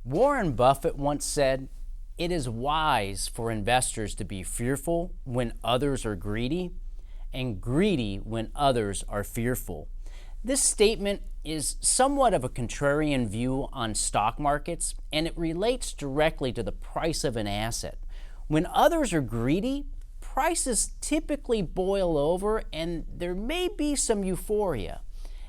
Warren Buffett once said, "It is wise for investors to be fearful when others are greedy, and greedy when others are fearful." This statement is somewhat of a contrarian view on stock markets, and it relates directly to the price of an asset. When others are greedy, prices typically boil over and there may be some euphoria.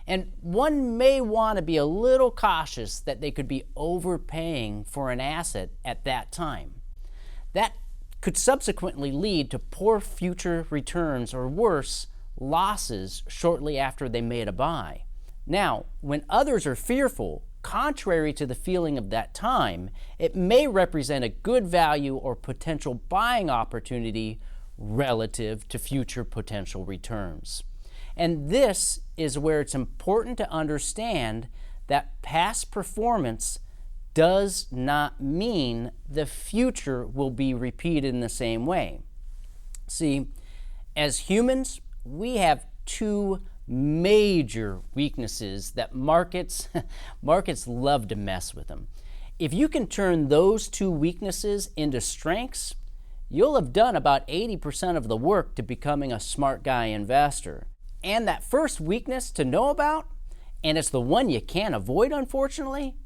And one may want to be a little cautious that they could be overpaying for an asset at that time. That could subsequently lead to poor future returns or worse, losses shortly after they made a buy. Now, when others are fearful, contrary to the feeling of that time, it may represent a good value or potential buying opportunity relative to future potential returns. And this is where it's important to understand that past performance does not mean the future will be repeated in the same way. See, as humans, we have two major weaknesses that markets love to mess with them. If you can turn those two weaknesses into strengths, you'll have done about 80% of the work to becoming a smart guy investor. And that first weakness to know about, and it's the one you can't avoid, unfortunately,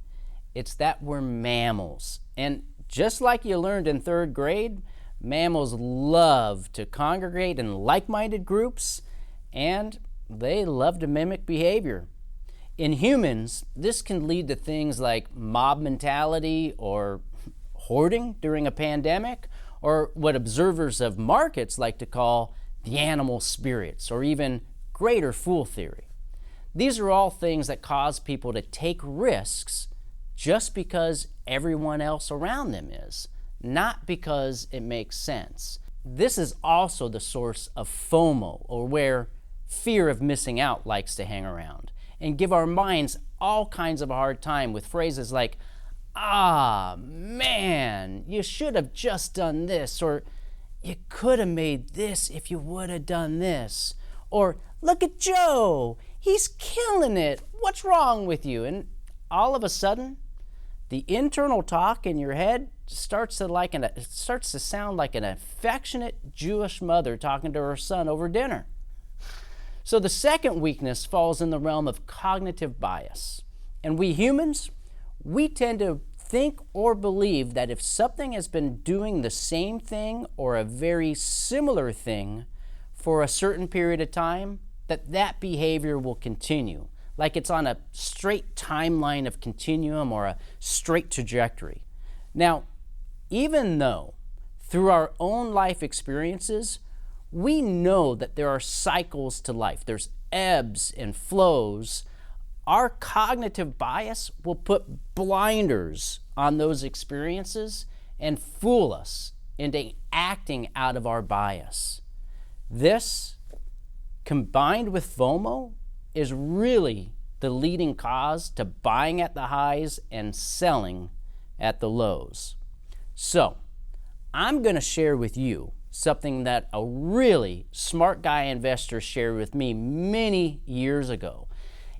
it's that we're mammals. And just like you learned in third grade, mammals love to congregate in like-minded groups, and they love to mimic behavior. In humans, this can lead to things like mob mentality or hoarding during a pandemic, or what observers of markets like to call the animal spirits, or even greater fool theory. These are all things that cause people to take risks just because everyone else around them is, not because it makes sense. This is also the source of FOMO, or where fear of missing out likes to hang around, and give our minds all kinds of a hard time with phrases like, "Ah, man, you should have just done this," or "You could have made this if you would have done this," or "Look at Joe, he's killing it, what's wrong with you?" And all of a sudden, the internal talk in your head starts to sound like an affectionate Jewish mother talking to her son over dinner. So the second weakness falls in the realm of cognitive bias. And we humans, we tend to think or believe that if something has been doing the same thing or a very similar thing for a certain period of time, that behavior will continue, like it's on a straight timeline of continuum or a straight trajectory. Now, even though through our own life experiences, we know that there are cycles to life, there's ebbs and flows, our cognitive bias will put blinders on those experiences and fool us into acting out of our bias. This, combined with FOMO, is really the leading cause to buying at the highs and selling at the lows. So, I'm going to share with you something that a really smart guy investor shared with me many years ago.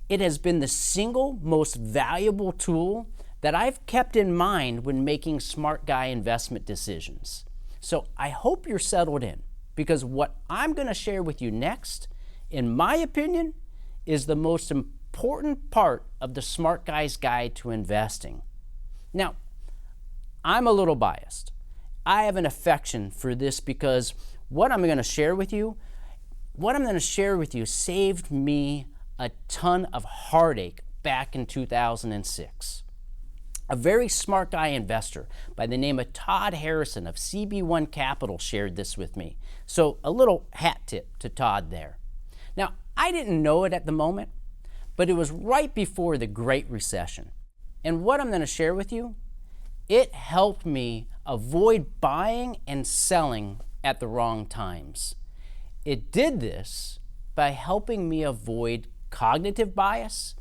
It has been the single most valuable tool that I've kept in mind when making smart guy investment decisions. So I hope you're settled in, because what I'm going to share with you next, in my opinion, is the most important part of the Smart Guy's Guide to Investing. Now, I'm a little biased. I have an affection for this because what I'm going to share with you saved me a ton of heartache back in 2006. A very smart guy investor by the name of Todd Harrison of CB1 Capital shared this with me. So a little hat tip to Todd there. Now, I didn't know it at the moment, but it was right before the Great Recession. And what I'm going to share with you, it helped me avoid buying and selling at the wrong times. It did this by helping me avoid cognitive bias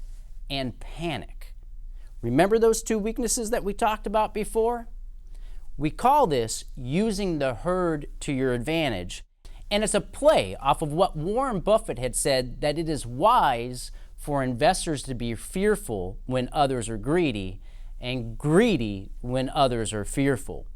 and panic. Remember those two weaknesses that we talked about before? We call this using the herd to your advantage, and it's a play off of what Warren Buffett had said, that it is wise for investors to be fearful when others are greedy, and greedy when others are fearful.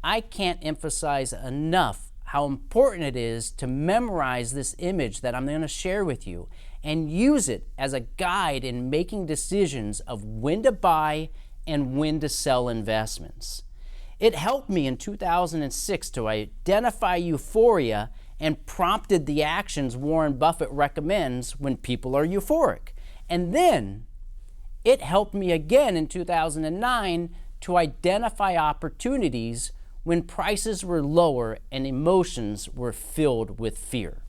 I can't emphasize enough how important it is to memorize this image that I'm going to share with you and use it as a guide in making decisions of when to buy and when to sell investments. It helped me in 2006 to identify euphoria and prompted the actions Warren Buffett recommends when people are euphoric. And then it helped me again in 2009 to identify opportunities when prices were lower and emotions were filled with fear.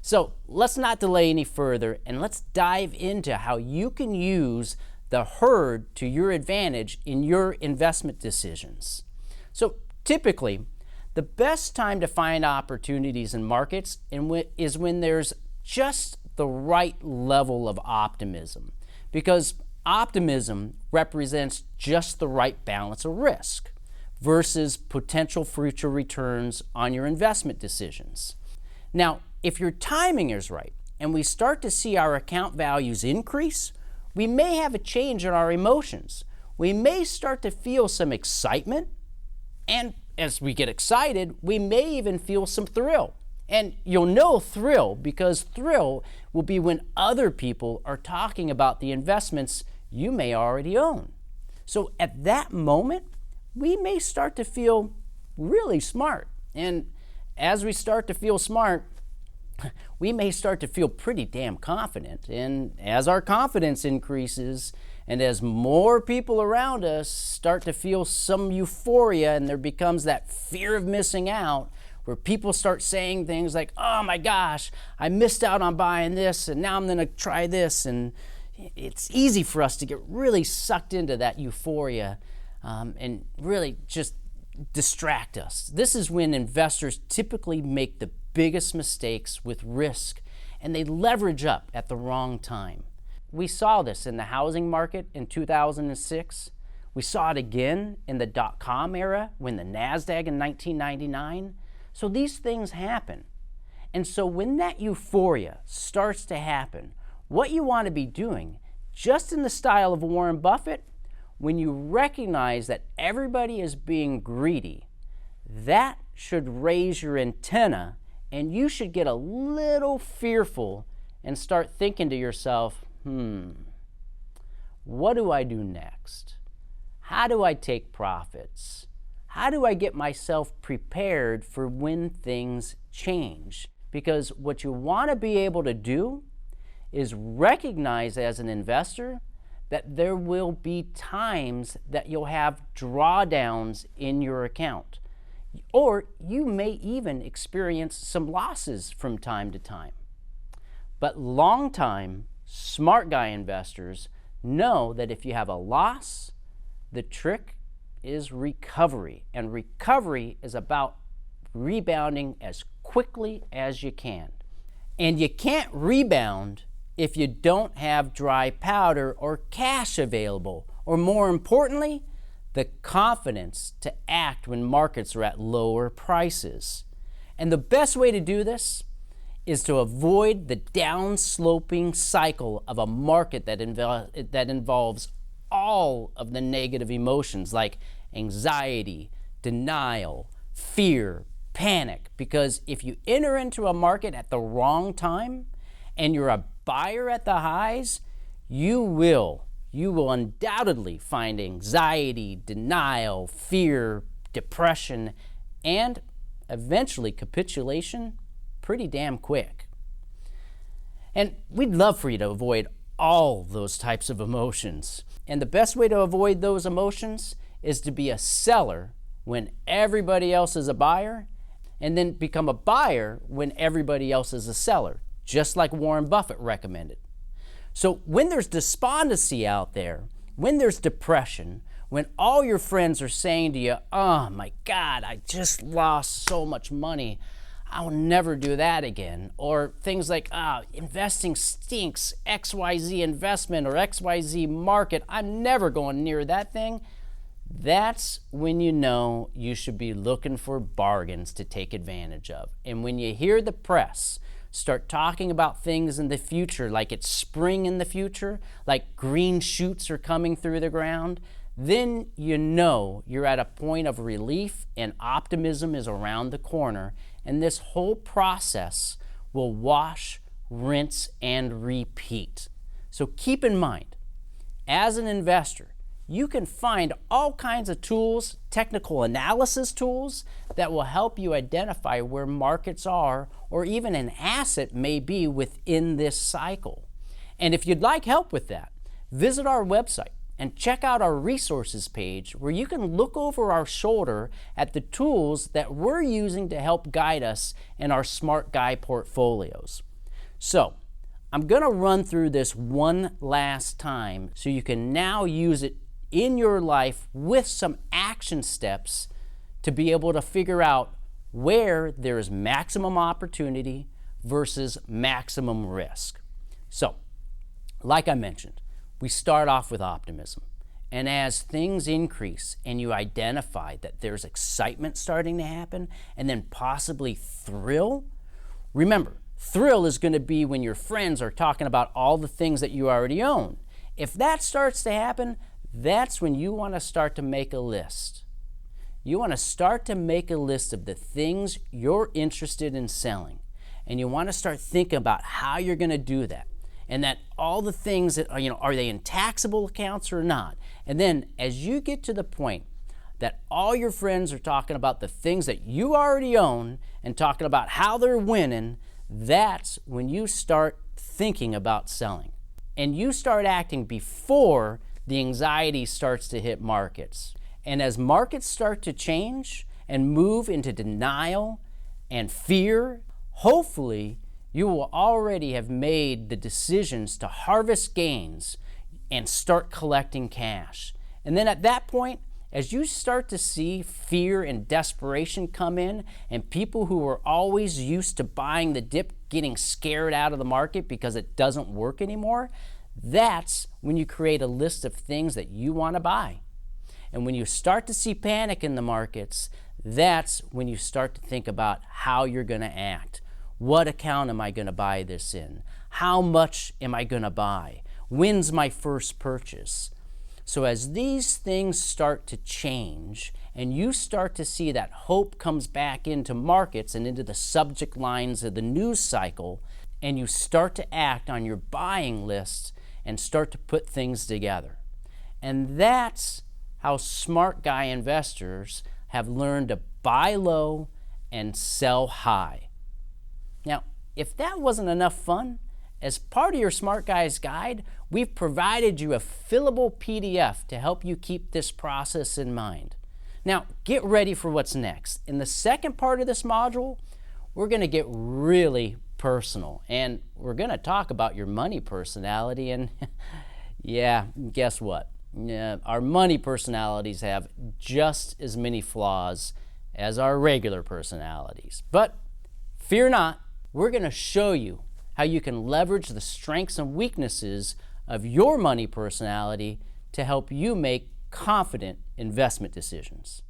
So let's not delay any further and let's dive into how you can use the herd to your advantage in your investment decisions. So typically, the best time to find opportunities in markets is when there's just the right level of optimism, because optimism represents just the right balance of risk versus potential future returns on your investment decisions. Now, if your timing is right and we start to see our account values increase, we may have a change in our emotions. We may start to feel some excitement, and as we get excited, we may even feel some thrill. And you'll know thrill because thrill will be when other people are talking about the investments you may already own. So at that moment, we may start to feel really smart. And as we start to feel smart, we may start to feel pretty damn confident. And as our confidence increases, and as more people around us start to feel some euphoria and there becomes that fear of missing out, where people start saying things like, oh my gosh, I missed out on buying this and now I'm going to try this. And it's easy for us to get really sucked into that euphoria and really just distract us. This is when investors typically make the biggest mistakes with risk and they leverage up at the wrong time. We saw this in the housing market in 2006. We saw it again in the dot-com era when the NASDAQ in 1999. So these things happen. And so when that euphoria starts to happen, what you want to be doing, just in the style of Warren Buffett, when you recognize that everybody is being greedy, that should raise your antenna and you should get a little fearful and start thinking to yourself, what do I do next? How do I take profits? How do I get myself prepared for when things change? Because what you want to be able to do is recognize as an investor that there will be times that you'll have drawdowns in your account. Or you may even experience some losses from time to time. But long-time, smart guy investors know that if you have a loss, the trick is recovery. And recovery is about rebounding as quickly as you can. And you can't rebound if you don't have dry powder or cash available, or more importantly, the confidence to act when markets are at lower prices. And the best way to do this is to avoid the downsloping cycle of a market that involves all of the negative emotions like anxiety, denial, fear, panic. Because if you enter into a market at the wrong time and you're a buyer at the highs, you will undoubtedly find anxiety, denial, fear, depression, and eventually capitulation pretty damn quick. And we'd love for you to avoid all those types of emotions. And the best way to avoid those emotions is to be a seller when everybody else is a buyer, and then become a buyer when everybody else is a seller, just like Warren Buffett recommended. So when there's despondency out there, when there's depression, when all your friends are saying to you, oh my God, I just lost so much money, I'll never do that again. Or things like, investing stinks, XYZ investment or XYZ market, I'm never going near that thing. That's when you know you should be looking for bargains to take advantage of. And when you hear the press start talking about things in the future, like it's spring in the future, like green shoots are coming through the ground, then you know you're at a point of relief and optimism is around the corner, and this whole process will wash, rinse, and repeat. So keep in mind, as an investor, you can find all kinds of tools, technical analysis tools, that will help you identify where markets are or even an asset may be within this cycle. And if you'd like help with that, visit our website and check out our resources page where you can look over our shoulder at the tools that we're using to help guide us in our Smart Guy portfolios. So, I'm going to run through this one last time so you can now use it in your life with some action steps to be able to figure out where there is maximum opportunity versus maximum risk. So, like I mentioned, we start off with optimism. And as things increase and you identify that there's excitement starting to happen and then possibly thrill, remember, thrill is going to be when your friends are talking about all the things that you already own. If that starts to happen, that's when you want to start to make a list. You want to start to make a list of the things you're interested in selling. And you want to start thinking about how you're going to do that. And that all the things that are they in taxable accounts or not? And then as you get to the point that all your friends are talking about the things that you already own and talking about how they're winning, that's when you start thinking about selling. And you start acting before the anxiety starts to hit markets. And as markets start to change and move into denial and fear, hopefully you will already have made the decisions to harvest gains and start collecting cash. And then at that point, as you start to see fear and desperation come in, and people who were always used to buying the dip getting scared out of the market because it doesn't work anymore, that's when you create a list of things that you want to buy. And when you start to see panic in the markets, that's when you start to think about how you're going to act. What account am I going to buy this in? How much am I going to buy? When's my first purchase? So as these things start to change and you start to see that hope comes back into markets and into the subject lines of the news cycle, and you start to act on your buying list and start to put things together. And that's how smart guy investors have learned to buy low and sell high. Now, if that wasn't enough fun, as part of your Smart Guys guide, we've provided you a fillable PDF to help you keep this process in mind. Now, get ready for what's next. In the second part of this module, we're going to get really personal, and we're going to talk about your money personality. And yeah, guess what? Our money personalities have just as many flaws as our regular personalities. But fear not, we're going to show you how you can leverage the strengths and weaknesses of your money personality to help you make confident investment decisions.